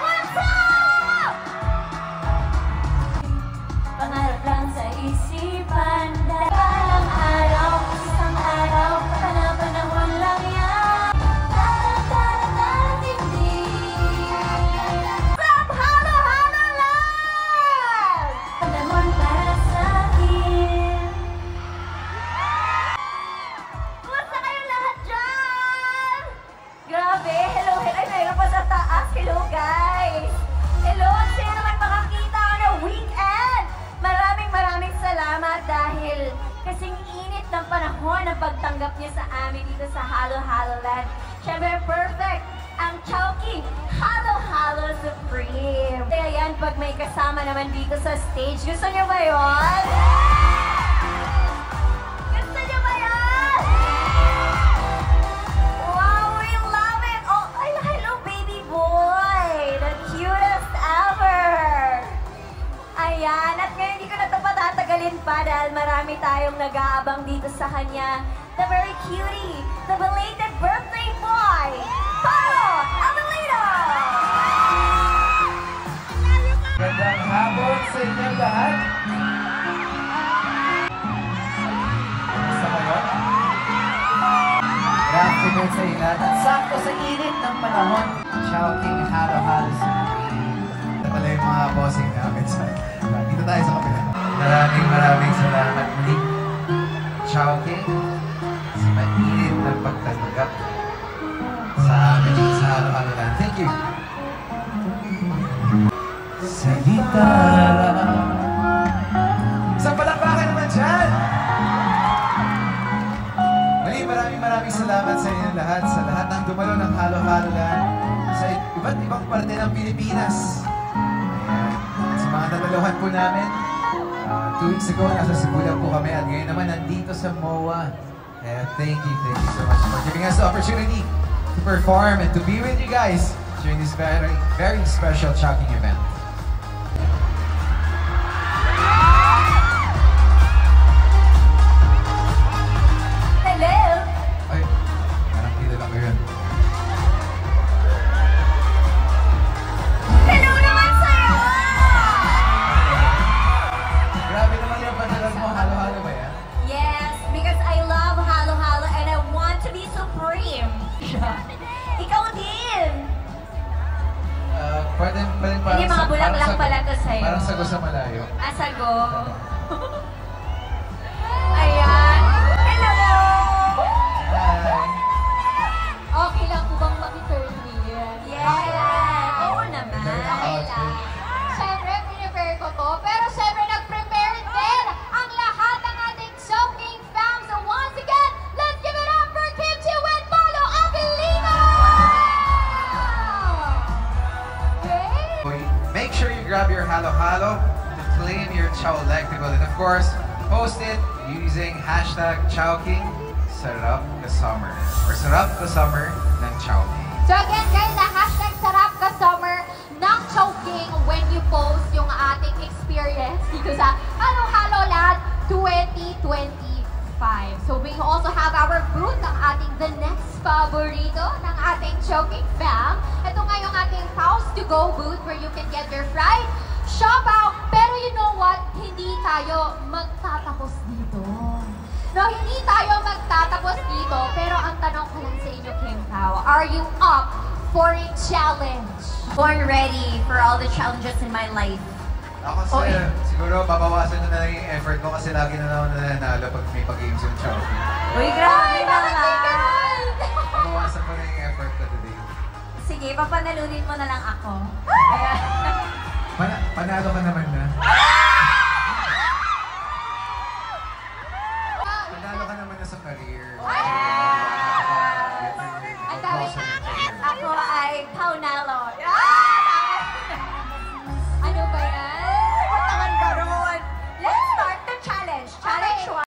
What's up? Pangarap lang sa isipan. Dalang araw, isang araw, panahon lang yan. From Halo-Halo Land! Panahon para sa akin. Kumusta kayo lahat dyan? Grabe, hello, ay mayroon pa sa taas. Hello guys! Hello, sino naman makakita on a weekend? Maraming salamat dahil kasing init ng panahon ang pagtanggap niya sa amin dito sa Halo-Halo Land. Siyempre, perfect ang Chowking Halo-Halo Supreme. Kaya yan, pag may kasama naman dito sa stage, gusto niyo ba yun? Gusto niyo ba yan? Wow, we love it! Oh, ay, hello baby boy! The cutest ever! Ayan, at ngayon hindi ko na ito patatagalin pa dahil marami tayong nag-aabang dito sa kanya. The very cutie, the belated birthday boy, Paro Avelino! Magandang hapon sa inyo lahat. Kamusta kayo? Good afternoon sa inyo lahat. At sakto sa init ng panahon, Chowking Halo-Halo Supreme. Ito pala yung mga bossing namin. Dito tayo sa kapila. Maraming salamat muli. Chowking, sa mainit ng pagtanggap sa amin sa Halo-Halo Land. Thank you. Salita lang. Isang palakpakan naman dyan! Mali, maraming salamat sa inyo lahat, sa lahat ng dumalo ng Halo-Halo Land, sa iba't ibang parte ng Pilipinas. Ayan. Sa mga nataluhan po namin, 2 weeks ago, nasa Cebu lang po kami at ngayon naman nandito sa MOA. Kaya thank you so much for giving us the opportunity to perform and to be with you guys during this very special Chowking event. Ikaw din! Hindi, mga bulaklak pala to sa'yo. Parang sago sa malayo. Ah, sago. Ayan. Hello! Hi! Okay lang po bang maki-turn wheel? Yes! Oo naman. Okay lang. Siyempre, prepare ko to. Pero siyempre, nag-prepare din ang lahat ng ating Chowking fans. So once again, let's give it up for Kim Chiu and Paro Avelino! Okay. Make sure you grab your Halo-Halo to claim your Chow Electrical. And of course, post it using #Chowking Sarap ka Summer. Or Sarap ka Summer ng Chowking. So again guys, na hashtag sarap ka summer ng Chowking when you post yung ating experience dito sa Halo-Halo Land 2025. So we also have our booth ng ating the next paborito ng ating Chowking fam. Ito nga yung ating House to Go booth where you can get your fried shop out. Pero you know what? Hindi tayo magtatapos dito. No, hindi tayo magtatapos dito, pero ang tanong ko lang sa inyo, Kim Pao, are you up for a challenge? Born ready for all the challenges in my life. Ako siguro babawasan na lang yung effort ko kasi lagi na naman nananalo pag may pag-games yung Chowking. Uy, grabe Bakit di naman! ganun? Babawasan ko na yung effort ko today. Sige, papanalunin mo na lang ako. Panalo ka naman na.